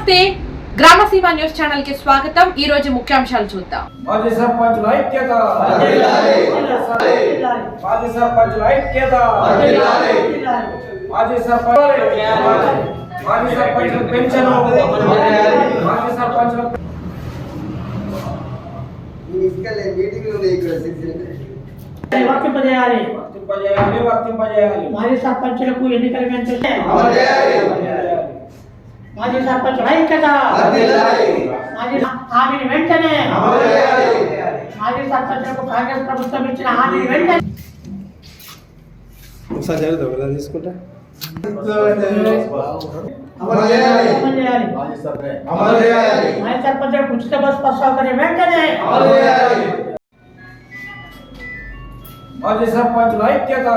నమస్తే గ్రామసీమ news channel కి స్వాగతం। ఈ రోజు ముఖ్యాంశాలు చూద్దాం। మాజీ సర్పంచుల ఐక్యత మాజీ సర్పంచుల ఐక్యత మాజీ సర్పంచుల పెన్షన్ మాజీ సర్పంచుల వర్తింపజేయాలి మాజీ సర్పంచులకు ఎన్నికల వెంటనే మాజీ సర్పంచుల ఐక్యత మాజీ హామీని వెంటనే మాజీ సర్పంచులకు కాంగ్రెస్ ప్రభుత్వం ఇచ్చిన హామీని వెంటనే తీసుకుంటా మాజీ సర్పంచులకు ఉచిత బస్ సౌకర్యం వెంటనే మాజీ సర్పంచుల ఐక్యత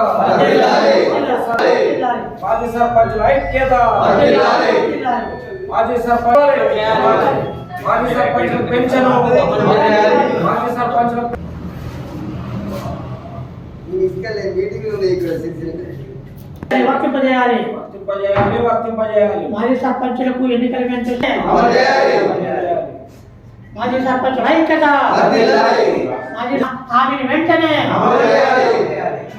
మాజీ సర్పంచుల ఐక్యత మాజీ సర్పంచుల పెన్షన్ మాజీ సర్పంచుల వర్తింపజేయాలి మాజీ సర్పంచులకు ఎన్నికల వెంటనే మాజీ సర్పంచుల ఐక్యత మాజీ హామీని వెంటనే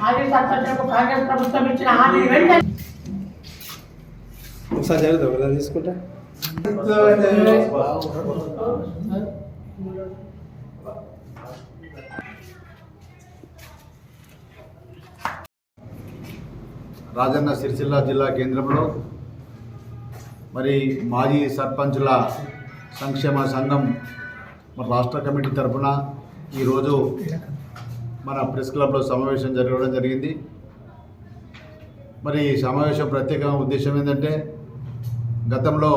మాజీ సర్పంచులకు కాంగ్రెస్ ప్రభుత్వం ఇచ్చిన హామీని వెంటనే తీసుకుంటా రాజన్న సిరిసిల్ల జిల్లా కేంద్రంలో మరి మాజీ సర్పంచుల సంక్షేమ సంఘం మన రాష్ట్ర కమిటీ తరఫున ఈరోజు మన ప్రెస్ క్లబ్లో సమావేశం జరగడం జరిగింది। మరి ఈ సమావేశం ప్రత్యేక ఉద్దేశం ఏంటంటే గతంలో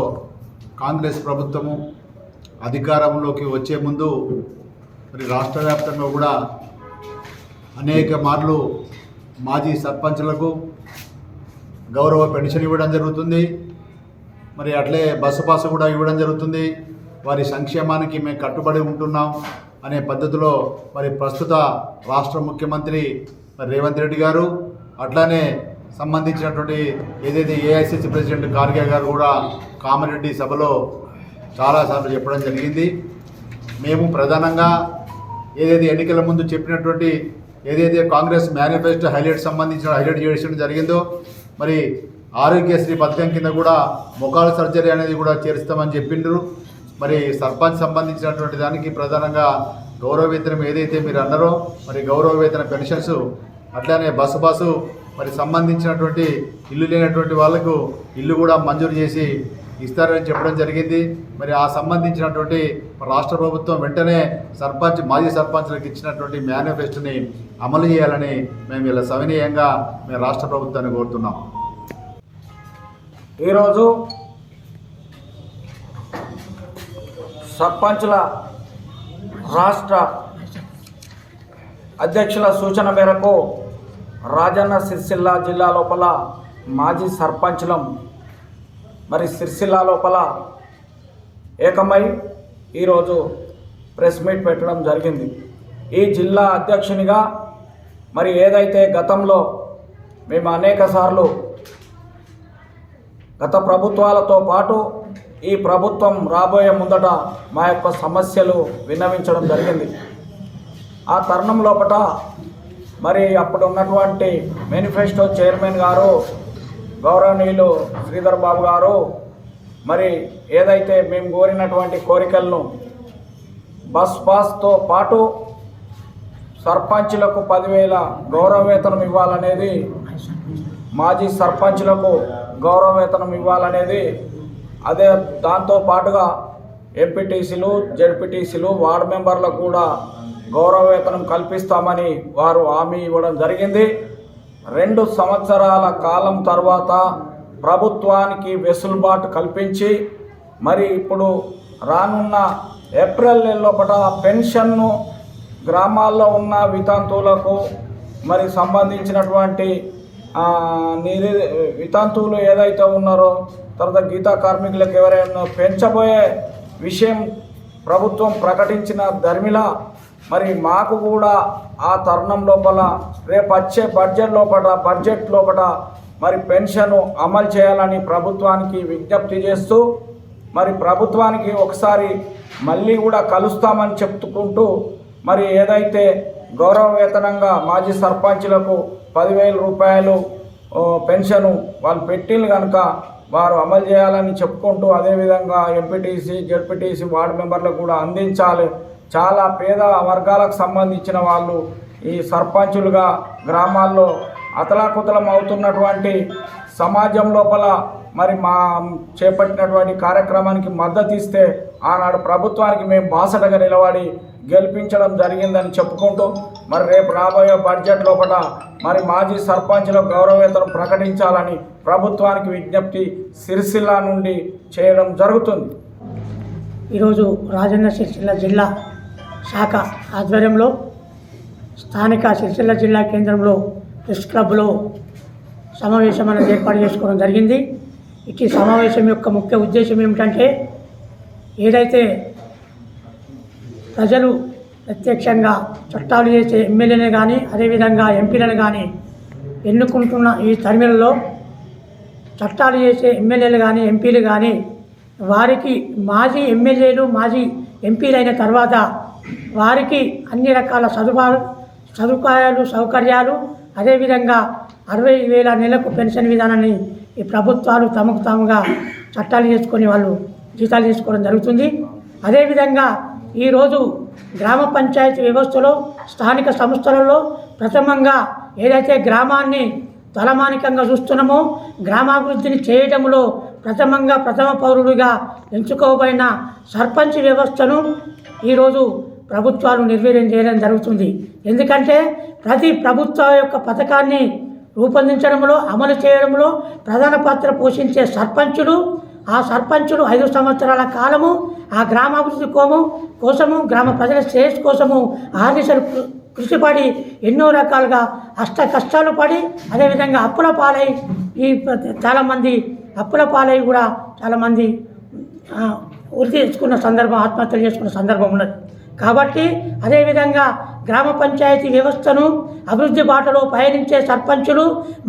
కాంగ్రెస్ ప్రభుత్వము అధికారంలోకి వచ్చే ముందు మరి రాష్ట్ర వ్యాప్తంగా కూడా అనేక మార్లు మాజీ సర్పంచులకు గౌరవ పెన్షన్ ఇవ్వడం జరుగుతుంది, మరి అట్లే బస్సు పాస్ కూడా ఇవ్వడం జరుగుతుంది। వారి సంక్షేమానికి మేము కట్టుబడి ఉంటున్నాం అనే పద్ధతిలో మరి ప్రస్తుత రాష్ట్ర ముఖ్యమంత్రి రేవంత్ రెడ్డి గారు అట్లానే సంబంధించినటువంటి ఏదైతే ఏఐసిసి ప్రెసిడెంట్ ఖార్గే గారు కూడా కామారెడ్డి సభలో చాలాసార్లు చెప్పడం జరిగింది। మేము ప్రధానంగా ఏదైతే ఎన్నికల ముందు చెప్పినటువంటి ఏదైతే కాంగ్రెస్ మేనిఫెస్టో హైలైట్ చేయడం జరిగిందో మరి ఆరోగ్యశ్రీ పథకం కింద కూడా మొఖాల సర్జరీ అనేది కూడా చేరుస్తామని చెప్పిండ్రు। మరి సర్పంచ్ సంబంధించినటువంటి దానికి ప్రధానంగా గౌరవ వేతనం ఏదైతే మీరు అన్నారో మరి గౌరవ వేతన పెన్షన్స్ అట్లానే బస్సు మరి సంబంధించినటువంటి ఇల్లు లేనటువంటి వాళ్ళకు ఇల్లు కూడా మంజూరు చేసి ఇస్తారని చెప్పడం జరిగింది। మరి ఆ సంబంధించినటువంటి రాష్ట్ర ప్రభుత్వం వెంటనే మాజీ సర్పంచ్లకు ఇచ్చినటువంటి మేనిఫెస్టోని అమలు చేయాలని మేము ఇలా సవినీయంగా మేము రాష్ట్ర ప్రభుత్వాన్ని కోరుతున్నాం। ఈరోజు సర్పంచుల రాష్ట్ర అధ్యక్షుల సూచన మేరకు రాజన్న సిరిసిల్ల జిల్లా లోపల మాజీ సర్పంచులం మరి సిరిసిల్ల లోపల ఏకమై ఈరోజు ప్రెస్ మీట్ పెట్టడం జరిగింది। ఈ జిల్లా అధ్యక్షునిగా మరి ఏదైతే గతంలో మేము అనేక సార్లు గత ప్రభుత్వాలతో పాటు ఈ ప్రభుత్వం రాబోయే ముందట మా యొక్క సమస్యలు విన్నవించడం జరిగింది। ఆ తరుణం లోపల మరి అప్పుడు ఉన్నటువంటి మేనిఫెస్టో చైర్మన్ గారు గౌరవనీయులు శ్రీధర్ బాబు గారు మరి ఏదైతే మేము కోరినటువంటి కోరికలను బస్ పాస్తో పాటు సర్పంచులకు 10,000 గౌరవ వేతనం ఇవ్వాలనేది, మాజీ సర్పంచులకు గౌరవ వేతనం ఇవ్వాలనేది, అదే దాంతో పాటుగా ఎంపీటీసీలు జెడ్పీటీసీలు వార్డు మెంబర్లకు కూడా గౌరవ వేతనం కల్పిస్తామని వారు హామీ ఇవ్వడం జరిగింది। 2 సంవత్సరాల కాలం తర్వాత ప్రభుత్వానికి వెసులుబాటు కల్పించి మరి ఇప్పుడు రానున్న ఏప్రిల్ నెలలోపట పెన్షన్ను గ్రామాల్లో ఉన్న వితంతువులకు మరి సంబంధించినటువంటి వితంతువులు ఏదైతే ఉన్నారో తర్వాత గీతా కార్మికులకు ఎవరైనా పెంచబోయే విషయం ప్రభుత్వం ప్రకటించిన ధర్మిలా మరి మాకు కూడా ఆ తరుణం లోపల రేపు వచ్చే బడ్జెట్ లోపల మరి పెన్షన్ అమలు చేయాలని ప్రభుత్వానికి విజ్ఞప్తి చేస్తూ మరి ప్రభుత్వానికి ఒకసారి మళ్ళీ కూడా కలుస్తామని చెప్పుకుంటూ మరి ఏదైతే గౌరవ వేతనంగా మాజీ సర్పంచులకు 10,000 రూపాయలు పెన్షను వాళ్ళు పెట్టిండ్రు కనుక వారు అమలు చేయాలని చెప్పుకుంటూ అదేవిధంగా ఎంపీటీసీ జెడ్పీటీసీ వార్డు మెంబర్లకు కూడా అందించాలి. చాలా పేద వర్గాలకు సంబంధించిన వాళ్ళు ఈ సర్పంచులుగా గ్రామాల్లో అతలాకుతలం అవుతున్నటువంటి సమాజం లోపల మరి మా చేపట్టినటువంటి కార్యక్రమానికి మద్దతు ఇస్తే ఆనాడు ప్రభుత్వానికి మేము బాసటగా నిలబడి గెలిపించడం జరిగిందని చెప్పుకుంటూ మరి రేపు రాబోయే బడ్జెట్ లోపల మరి మాజీ సర్పంచులకు గౌరవవేతనం ప్రకటించాలని ప్రభుత్వానికి విజ్ఞప్తి సిరిసిల్ల నుండి చేయడం జరుగుతుంది. ఈరోజు రాజన్న సిరిసిల్ల జిల్లా శాఖ ఆధ్వర్యంలో స్థానిక సిరిసిల్ల జిల్లా కేంద్రంలో ప్రెస్ క్లబ్లో సమావేశం అనేది ఏర్పాటు చేసుకోవడం జరిగింది. ఈ సమావేశం యొక్క ముఖ్య ఉద్దేశం ఏమిటంటే ఏదైతే ప్రజలు ప్రత్యక్షంగా చట్టాలు చేసే ఎమ్మెల్యేలు కానీ అదేవిధంగా ఎంపీలను కానీ ఎన్నుకుంటున్న ఈ తరిమిలలో చట్టాలు చేసే ఎమ్మెల్యేలు కానీ ఎంపీలు కానీ వారికి మాజీ ఎమ్మెల్యేలు మాజీ ఎంపీలైన తర్వాత వారికి అన్ని రకాల సౌకర్యాలు అదేవిధంగా 60,000 నెలకు పెన్షన్ విధానాన్ని ఈ ప్రభుత్వాలు తమకు తాముగా చట్టాలు చేసుకొని వాళ్ళు జీతాలు తీసుకోవడం జరుగుతుంది. అదేవిధంగా ఈరోజు గ్రామ పంచాయతీ వ్యవస్థలో స్థానిక సంస్థలలో ప్రథమంగా ఏదైతే గ్రామాన్ని తలమానికంగా చూస్తున్నామో గ్రామాభివృద్ధిని చేయడంలో ప్రథమ పౌరుడిగా ఎంచుకోబడిన సర్పంచ్ వ్యవస్థను ఈరోజు ప్రభుత్వాలు నిర్వీర్యం చేయడం జరుగుతుంది. ఎందుకంటే ప్రతి ప్రభుత్వ యొక్క పథకాన్ని రూపొందించడంలో అమలు చేయడంలో ప్రధాన పాత్ర పోషించే సర్పంచులు ఆ సర్పంచులు 5 సంవత్సరాల కాలము ఆ గ్రామాభివృద్ధి కోసము గ్రామ ప్రజల శ్రేయస్సు కోసము ఆర్నిశలు కృషిపడి ఎన్నో రకాలుగా కష్టాలు పడి అదేవిధంగా అప్పుల పాలై చాలామంది అప్పుల పాలై కూడా చాలామంది ఉరి తెచ్చుకున్న సందర్భం ఆత్మహత్యలు చేసుకున్న సందర్భం ఉన్నది. కాబట్టి అదేవిధంగా గ్రామ పంచాయతీ వ్యవస్థను అభివృద్ధి బాటలో పయనించే సర్పంచులు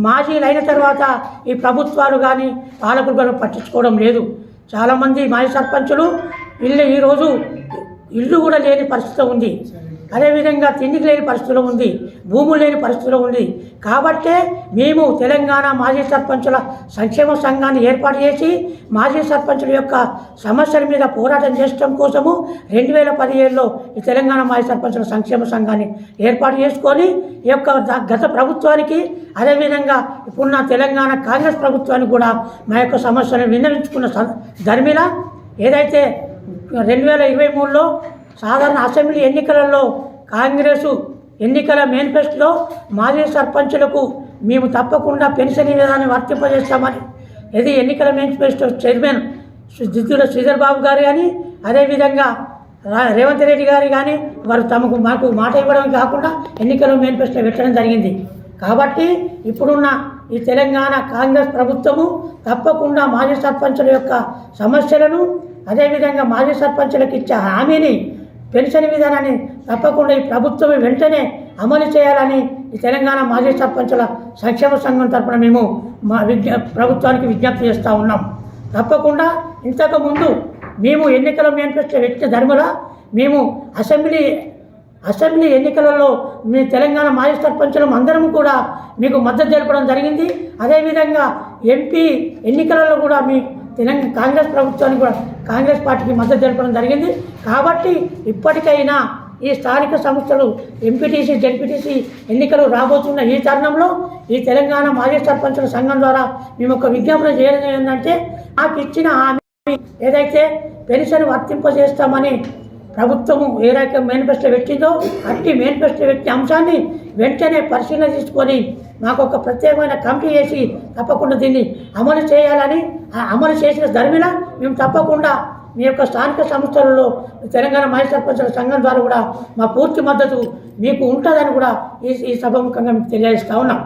మాజీలైన తర్వాత ఈ ప్రభుత్వాలు కానీ పాలకులు కానీ పట్టించుకోవడం లేదు. చాలామంది మాజీ సర్పంచులు ఈరోజు ఇల్లు కూడా లేని పరిస్థితి ఉంది. అదేవిధంగా తిండికి లేని పరిస్థితిలో ఉంది, భూములు లేని పరిస్థితిలో ఉంది. కాబట్టే మేము తెలంగాణ మాజీ సర్పంచుల సంక్షేమ సంఘాన్ని ఏర్పాటు చేసి మాజీ సర్పంచుల యొక్క సమస్యల మీద పోరాటం చేయడం కోసము 2017లో ఈ తెలంగాణ మాజీ సర్పంచుల సంక్షేమ సంఘాన్ని ఏర్పాటు చేసుకొని ఈ యొక్క గత ప్రభుత్వానికి అదేవిధంగా ఇప్పుడున్న తెలంగాణ కాంగ్రెస్ ప్రభుత్వానికి కూడా మా యొక్క సమస్యలను విన్నవించుకున్న ధర్మిలా ఏదైతే 2023లో సాధారణ అసెంబ్లీ ఎన్నికలలో కాంగ్రెసు ఎన్నికల మేనిఫెస్టోలో మాజీ సర్పంచులకు మేము తప్పకుండా పెన్షన్ విధానాన్ని వర్తింపజేస్తామని ఇది ఎన్నికల మేనిఫెస్టో చైర్మన్ దిద్దుల శ్రీధర్ బాబు గారు కానీ అదేవిధంగా రేవంత్ రెడ్డి గారు కానీ వారు మాకు మాట ఇవ్వడం కాకుండా ఎన్నికల మేనిఫెస్టో పెట్టడం జరిగింది. కాబట్టి ఇప్పుడున్న ఈ తెలంగాణ కాంగ్రెస్ ప్రభుత్వము తప్పకుండా మాజీ సర్పంచుల యొక్క సమస్యలను అదేవిధంగా మాజీ సర్పంచులకు ఇచ్చే హామీని పెన్షన్ విధానాన్ని తప్పకుండా ఈ ప్రభుత్వం వెంటనే అమలు చేయాలని ఈ తెలంగాణ మాజీ సర్పంచుల సంక్షేమ సంఘం తరఫున మేము ప్రభుత్వానికి విజ్ఞప్తి చేస్తూ ఉన్నాం. తప్పకుండా ఇంతకుముందు మేము ఎన్నికల మేనిఫెస్టో వ్యక్తి ధర్మలా మేము అసెంబ్లీ ఎన్నికలలో మీ తెలంగాణ మాజీ సర్పంచులం అందరం కూడా మీకు మద్దతు తెలపడం జరిగింది. అదేవిధంగా ఎంపీ ఎన్నికలలో కూడా మీ తెలంగాణ కాంగ్రెస్ ప్రభుత్వానికి కూడా కాంగ్రెస్ పార్టీకి మద్దతు తెలపడం జరిగింది. కాబట్టి ఇప్పటికైనా ఈ స్థానిక సంస్థలు ఎంపీటీసీ జెడ్పీటీసీ ఎన్నికలు రాబోతున్న ఈ తరుణంలో ఈ తెలంగాణ మాజీ సర్పంచుల సంఘం ద్వారా మేము ఒక విజ్ఞాపన చేయడం ఏంటంటే నాకు ఇచ్చిన హామీ ఏదైతే పెన్షన్ వర్తింపజేస్తామని ప్రభుత్వము ఏ రకం మేనిఫెస్టో పెట్టిందో అట్టి మేనిఫెస్టో పెట్టిన అంశాన్ని వెంటనే పరిశీలన తీసుకొని మాకు ఒక ప్రత్యేకమైన కమిటీ చేసి తప్పకుండా దీన్ని అమలు చేయాలని అమలు చేసిన ధర్మిలా మేము తప్పకుండా మీ యొక్క స్థానిక సంస్థలలో తెలంగాణ మాజీ సర్పంచుల సంఘం ద్వారా కూడా మా పూర్తి మద్దతు మీకు ఉంటుందని కూడా ఈ సభాముఖంగా మీకు తెలియజేస్తా ఉన్నాం.